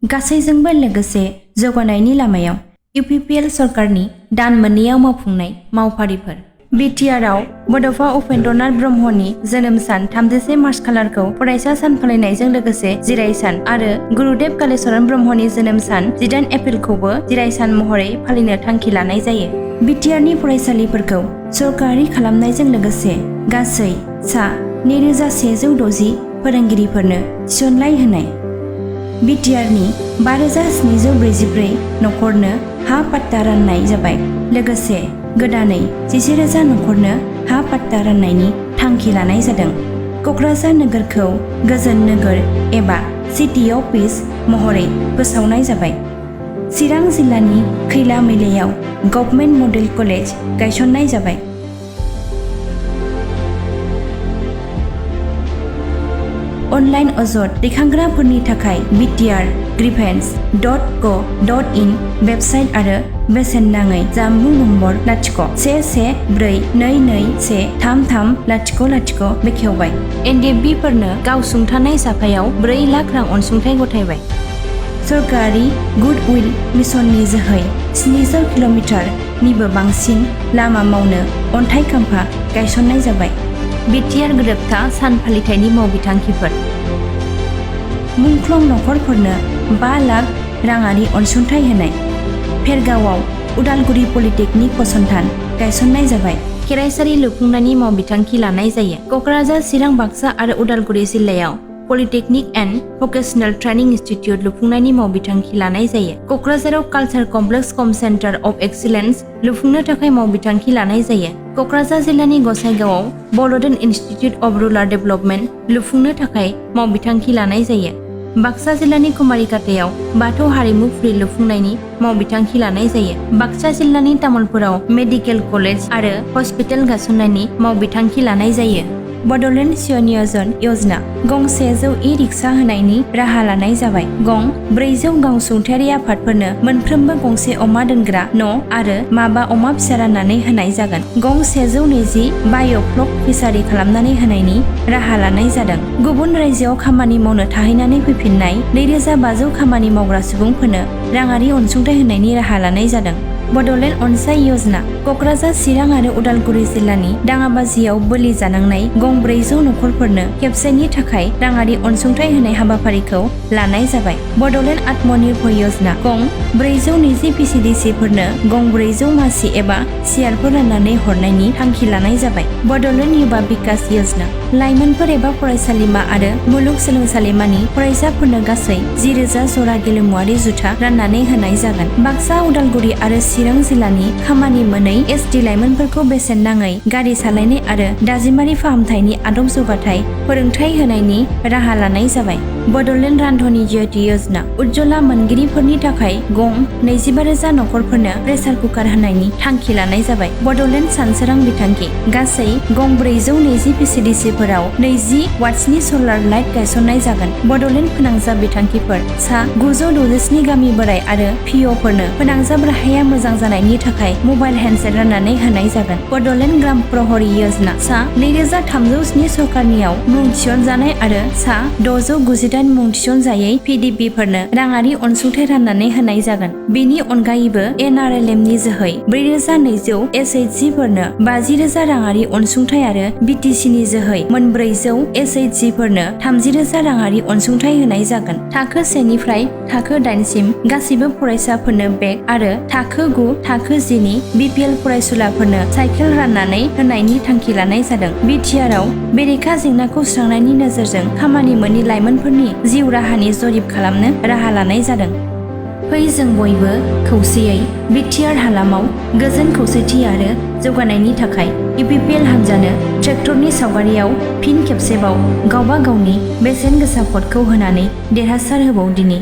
गासैजोंबो लोगोसे जौगानायनि लामायाव UPPL सरकारनि दान मोननैयाव मावफुंनाय मावफारिफोर। बिटिआरआव बड'फा उपेन्द्रनाथ ब्रह्मनि जोनोम सान 31 मार्च खालारखौ फरायसा सान फालिनायजों लोगोसे जिराय सान आरो गुरुदेव कालिचरण ब्रह्मनि जोनोम सान 18 एप्रिलखौबो जिराय सान महरै फालिनो थांखि लानाय जायो। बिटिआरनि फरायसालिफोरखौ सरकारि खालामनायजों लोगोसे गासै सा 2160 फोरोंगिरिफोरनो थिसननाय होनाय। बिटिआरनि 5744 नखरनो हा पट्टा राननाय जाबाय। लोगोसे गोदानै 11,000 नखरनो हा पट्टा राननायनि थांखि लानाय जादों। क'क्राझार नोगोरखौ गोजोन नोगोर एबा सिटि अफ पिस महरै फोसावनाय जाबाय। चिरां जिल्लानि खैला मैलायाव गभर्नमेन्ट मडेल कलेज गायसननाय जाबाय। अनलाइन अजद दैखांग्राफोरनि थाखाय btr-grievance.co.in वेबसाइट आरो बेसेन नाङै जानबुं नम्बर 011422133000 बेखेवबाय। NDFB-फोरनो गावसुंथानाय साफायाव 4 लाख रां अनसुंथाइ गथायबाय। सरकारि गुडविल मिशननि जोहै 700 किल'मिटारनिबो बांसिन लामा मावनो अन्थाइ खाम्फा गायसननाय जाबाय। बिटिआर गोरोबथा सान फालिथायनि मावबिथांखिफोर। मुंख्लं नखरफोरनो 5 लाख राङारि अनसुंथाइ होनाय। फेरगावआव उदालगुरि पलिटेकनिक फसंथान गायसननाय जाबाय। खेराइसालि लुफुंनायनि मावबिथांखि लानाय जायो। क'क्राझार, चिरां, बाक्सा आरो उदालगुरि जिल्लायाव polytechnic and vocational training institute लुफुंनायनि मावबिथांखि लानाय जायो। क'क्राझाराव culture complex cum centre of excellence लुफुंनो थाखाय मावबिथांखि लानाय जायो। क'क्राझार जिल्लानि गसाइगावआव Bodoland institute of rural development लुफुंनो थाखाय मावबिथांखि लानाय जायो। बाक्सा जिल्लानि कुमारिकाटायाव बाथौ हारिमु फुलि लुफुंनायनि मावबिथांखि लानाय जायो। बाक्सा जिल्लानि तामुलपुराव मेडिकेल कलेज आरो हस्पिटाल गायसननायनि मावबिथांखि लानाय जायो। बड'लेण्ड स्वनियोजन योजना गंसे 100 ई-रिक्शा होनायनि राहा लानाय जाबाय। 400 गावसुंथायारि आफादफोरनो मोनफ्रोमबो गंसे अमा दोनग्रा न' आरो माबा अमा फिसा राननानै होनाय जागोन। 120 बाय'फ्लक फिसारि खालामनानै होनायनि राहा लानाय जादों। गुबुन रायजोआव खामानि मावनो थाहैनानै फैफिननाय 2500 खामानि मावग्रा सुबुंफोरनो राङारि अनसुंथाइ होनायनि राहा लानाय जादों। बड'लेण्ड अनसाय योजना क'क्राझार, चिरां आरो उदालगुरि जिल्लानि दाङाबाजियाव बोलि जानांनाय 400 नखरफोरनो खेबसेनि थाखाय राङारि अनसुंथाइ होनाय हाबाफारिखौ लानाय जाबाय। बड'लेण्ड आत्मनिर्भर योजना 420 PCDC-फोरनो 400 मासि एबा सियारफोर राननानै हरनायनि थांखि लानाय जाबाय। बड'लेण्ड युवा बिकास योजना लाइमोनफोर एबा फरायसालिमा आरो मुलुगसोलोंसालिमानि फरायसाफोरनो गासै 10,000 जरा गेलेमुवारि जुथा राननानै होनाय जागोन। बाक्सा, उदालगुरि आरो चिरां जिल्लानि खामानि मोनै ST लाइमोनफोरखौ बेसेन नाङै गारि सालायनाय आरो दाजिमारि फाहामथायनि आदब जौगाथाय फोरोंथाय होनायनि राहा लानाय जाबाय। बड'लेण्ड रान्धनि ज्योति योजना उज्ज्वला मोनगिरिफोरनि थाखाय 25,000 नखरफोरनो प्रेसार कुकार होनायनि थांखि लानाय जाबाय। बड'लेण्ड सानसोरां बिथांखि गासै 420 PCDC-फोराव 20 वाट्सनि सलार लाइट गायसननाय जागोन। बड'लेण्ड फोनांजाब बिथांखिफोर सा 967 गामि बोराइ आरो PO-फोरनो फोनांजाब राहाया मोजां जानायनि थाखाय मबाइल हेन्डसेट राननानै होनाय जागोन। बड'लेण्ड ग्राम प्रहरी योजना सा 2307 सरकारनियाव मुं थिसनजानाय आरो सा 698 मुं थिसनजायै PDP-फोरनो राङारि अनसुंथाइ राननानै होनाय जागोन। बेनि अनगायैबो NRLM-नि जोहै 4200 SHG-फोरनो 50,000 राङारि अनसुंथाइ आरो BTC-नि जोहै 400 SHG-फोरनो 30,000 राङारि अनसुंथाइ होनाय जागोन। थाखो 1 निफ्राय थाखो 8 सिम गासिबो फरायसाफोरनो बेग आरो थाखो 9, थाखो 10 नि BPL फरायसुलाफोरनो साइकेल राननानै होनायनि थांखि लानाय जादों। बिटिआरआव बेरेखा जेंनाखौ सुस्रांनायनि नोजोरजों खामानि मोनि लाइमोनफोरनि जिउ राहानि जरिब खालामनो राहा लानाय जादों। फै जों बयबो खौसेयै बिटिआर हालामाव गोजोन खौसेथि आरो जौगानायनि थाखाय UPPL हान्जानो ट्रेक्टरनि सावगारियाव फिन खेबसेबाव गावबा गावनि बेसेन गोसा भटखौ होनानै देरहासार होबाव दिनि।